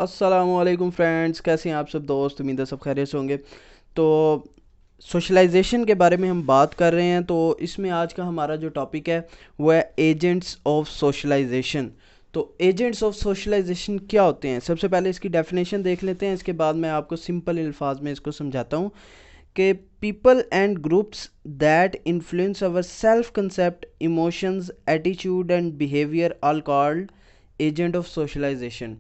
अस्सलामुअलैकुम फ्रेंड्स, कैसे हैं आप सब दोस्त। उम्मीद है सब खैरियत से होंगे। तो सोशलाइजेशन के बारे में हम बात कर रहे हैं। तो इसमें आज का हमारा जो टॉपिक है वो है एजेंट्स ऑफ सोशलाइजेशन। तो एजेंट्स ऑफ सोशलाइजेशन क्या होते हैं, सबसे पहले इसकी डेफिनेशन देख लेते हैं। इसके बाद मैं आपको सिंपल अल्फाज में इसको समझाता हूँ कि people and groups that influence our self concept, emotions, attitude and behaviour are called agent of socialisation.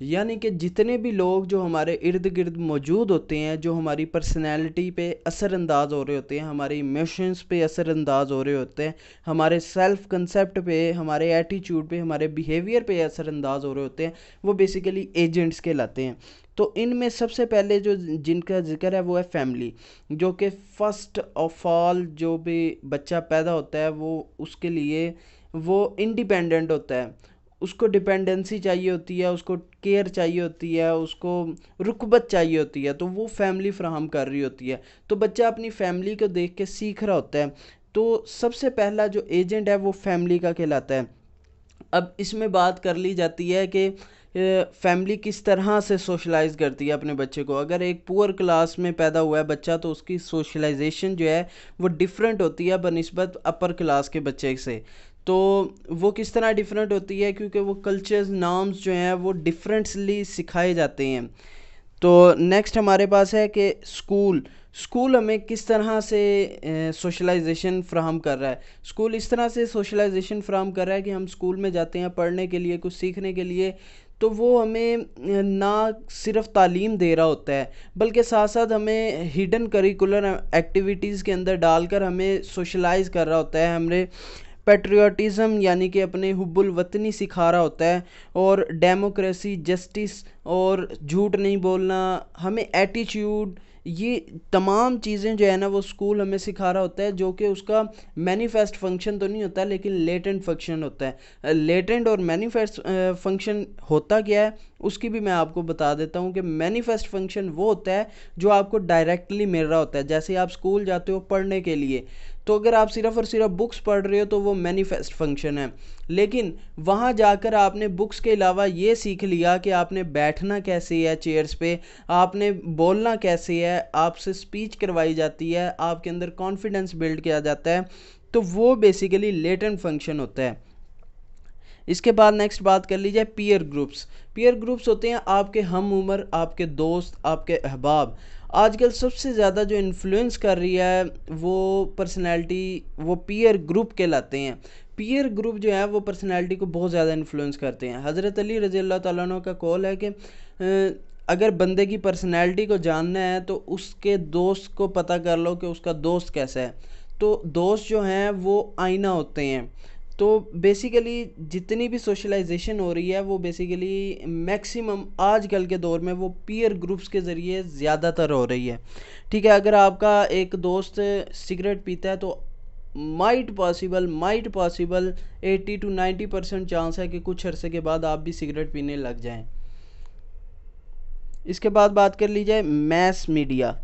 यानी कि जितने भी लोग जो हमारे इर्द गिर्द मौजूद होते हैं, जो हमारी पर्सनैलिटी पे असरअंदाज हो रहे होते हैं, हमारे इमोशंस पे असरअंदाज हो रहे होते हैं, हमारे सेल्फ कंसेप्ट पे, हमारे एटीट्यूड पे, हमारे बिहेवियर पे असरअंदाज हो रहे होते हैं, वो बेसिकली एजेंट्स कहलाते हैं। तो इनमें सबसे पहले जो जिनका जिक्र है वो है फैमिली, जो कि फ़र्स्ट ऑफ ऑल जो भी बच्चा पैदा होता है वो उसके लिए वो इंडिपेंडेंट होता है। उसको डिपेंडेंसी चाहिए होती है, उसको केयर चाहिए होती है, उसको रुकबत चाहिए होती है, तो वो फैमिली फ्राहम कर रही होती है। तो बच्चा अपनी फैमिली को देख के सीख रहा होता है। तो सबसे पहला जो एजेंट है वो फैमिली का कहलाता है। अब इसमें बात कर ली जाती है कि फैमिली किस तरह से सोशलाइज करती है अपने बच्चे को। अगर एक पुअर क्लास में पैदा हुआ है बच्चा तो उसकी सोशलाइजेशन जो है वो डिफरेंट होती है बनिस्बत अपर क्लास के बच्चे से। तो वो किस तरह डिफरेंट होती है, क्योंकि वो कल्चर्स नॉर्म्स जो हैं वो डिफरेंटली सिखाए जाते हैं। तो नेक्स्ट हमारे पास है कि स्कूल स्कूल हमें किस तरह से सोशलाइजेशन फ्राहम कर रहा है। स्कूल इस तरह से सोशलाइजेशन फ्राहम कर रहा है कि हम स्कूल में जाते हैं पढ़ने के लिए, कुछ सीखने के लिए। तो वो हमें ना सिर्फ तालीम दे रहा होता है, बल्कि साथ साथ हमें हिडन करिकुलर एक्टिविटीज़ के अंदर डालकर हमें सोशलाइज कर रहा होता है। हमें पेट्रियाटिज़म यानी कि अपने हुब्बुल वतनी सिखा रहा होता है, और डेमोक्रेसी, जस्टिस और झूठ नहीं बोलना, हमें एटीट्यूड, ये तमाम चीज़ें जो है ना वो स्कूल हमें सिखा रहा होता है, जो कि उसका मैनिफेस्ट फंक्शन तो नहीं होता लेकिन लेटेंट फंक्शन होता है। लेटेंट और मैनिफेस्ट फंक्शन होता क्या है उसकी भी मैं आपको बता देता हूँ कि मैनिफेस्ट फंक्शन वो होता है जो आपको डायरेक्टली मिल रहा होता है। जैसे आप स्कूल जाते हो पढ़ने के लिए, तो अगर आप सिर्फ और सिर्फ बुक्स पढ़ रहे हो तो वो मैनिफेस्ट फंक्शन है। लेकिन वहाँ जाकर आपने बुक्स के अलावा ये सीख लिया कि आपने बैठना कैसे है चेयर्स पे, आपने बोलना कैसे है, आपसे स्पीच करवाई जाती है, आपके अंदर कॉन्फिडेंस बिल्ड किया जाता है। तो वो बेसिकली लेटेंट फंक्शन होता है। इसके बाद नेक्स्ट बात कर ली जाए पीयर ग्रुप्स। पीयर ग्रुप्स होते हैं आपके हम उम्र, आपके दोस्त, आपके अहबाब। आजकल सबसे ज़्यादा जो इन्फ्लुएंस कर रही है वो पर्सनैलिटी, वो पीयर ग्रुप कहलाते हैं। पीयर ग्रुप जो है वो पर्सनैलिटी को बहुत ज़्यादा इन्फ्लुएंस करते हैं। हज़रत अली रज़ी अल्लाह तआला अन्हु का कौल है कि अगर बंदे की पर्सनैलिटी को जानना है तो उसके दोस्त को पता कर लो कि उसका दोस्त कैसा है। तो दोस्त जो हैं वो आईना होते हैं। तो बेसिकली जितनी भी सोशलाइजेशन हो रही है वो बेसिकली मैक्सिमम आजकल के दौर में वो पीयर ग्रुप्स के ज़रिए ज़्यादातर हो रही है। ठीक है, अगर आपका एक दोस्त सिगरेट पीता है तो माइट पॉसिबल 80 to 90% चांस है कि कुछ अरसे के बाद आप भी सिगरेट पीने लग जाएं। इसके बाद बात कर ली जाए मैस मीडिया।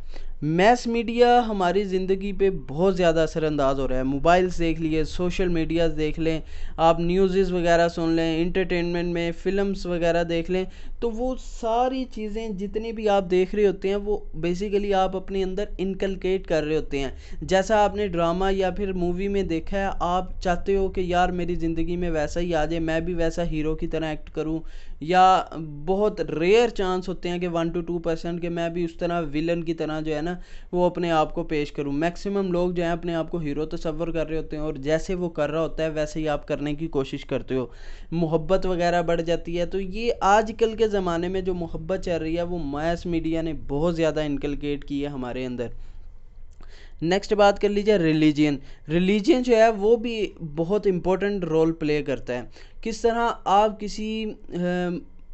मैस मीडिया हमारी ज़िंदगी पे बहुत ज़्यादा असरअंदाज हो रहा है। मोबाइल्स देख लिए, सोशल मीडियाज़ देख लें, आप न्यूज़ वगैरह सुन लें, इंटरटेनमेंट में फ़िल्म्स वगैरह देख लें। तो वो सारी चीज़ें जितनी भी आप देख रहे होते हैं वो बेसिकली आप अपने अंदर इनकलकेट कर रहे होते हैं। जैसा आपने ड्रामा या फिर मूवी में देखा है, आप चाहते हो कि यार मेरी ज़िंदगी में वैसा ही आ जाए, मैं भी वैसा हीरो की तरह एक्ट करूं। या बहुत रेयर चांस होते हैं कि 1 to 2% के मैं भी उस तरह विलन की तरह जो है ना वो अपने आप को पेश करूं। मैक्सिमम लोग जो हैं अपने आप को हीरो तस्वर कर रहे होते हैं, और जैसे वो कर रहा होता है वैसे ही आप करने की कोशिश करते हो। मोहब्बत वगैरह बढ़ जाती है। तो ये आजकल के ज़माने में जो मोहब्बत चल रही है वो मास मीडिया ने बहुत ज़्यादा इनकलकेट की है हमारे अंदर। नेक्स्ट बात कर लीजिए रिलीजियन। रिलीजियन जो है वो भी बहुत इम्पोर्टेंट रोल प्ले करता है। किस तरह आप किसी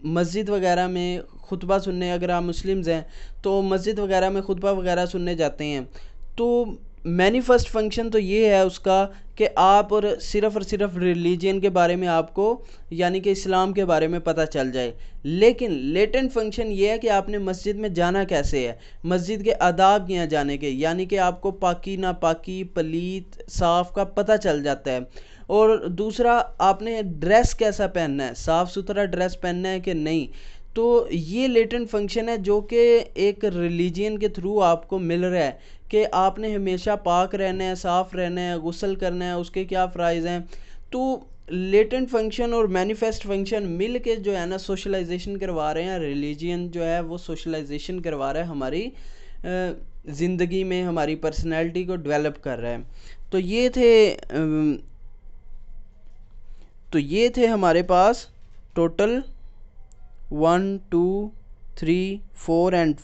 मस्जिद वगैरह में खुतबा सुनने, अगर आप मुस्लिम्स हैं तो मस्जिद वगैरह में खुतबा वगैरह सुनने जाते हैं, तो मैनिफेस्ट फंक्शन तो ये है उसका कि आप और सिर्फ रिलीजन के बारे में आपको यानी कि इस्लाम के बारे में पता चल जाए। लेकिन लेटेंट फंक्शन ये है कि आपने मस्जिद में जाना कैसे है, मस्जिद के आदाब क्या जाने के, यानी कि आपको पाकी नापाकी, पलीत साफ़ का पता चल जाता है। और दूसरा, आपने ड्रेस कैसा पहनना है, साफ़ सुथरा ड्रेस पहनना है कि नहीं। तो ये लेटेंट फंक्शन है जो कि एक रिलीजन के थ्रू आपको मिल रहा है कि आपने हमेशा पाक रहना है, साफ़ रहना है, गुस्ल करना है, उसके क्या फ़राइज़ हैं। तो लेटेंट फंक्शन और मैनिफेस्ट फंक्शन मिल के जो है ना सोशलाइजेशन करवा रहे हैं। रिलीजन जो है वो सोशलाइजेशन करवा रहा है, हमारी ज़िंदगी में हमारी पर्सनैलिटी को डेवलप कर रहा है। तो ये थे हमारे पास total 1 2 3 4 and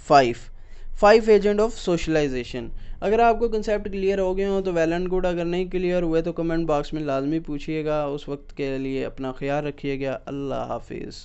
5 agent of socialization. अगर आपको कंसेप्ट क्लियर हो गए हो तो वेल एंड गुड, अगर नहीं क्लियर हुए तो कमेंट बॉक्स में लाजमी पूछिएगा। उस वक्त के लिए अपना ख्याल रखिएगा। अल्लाह हाफिज़।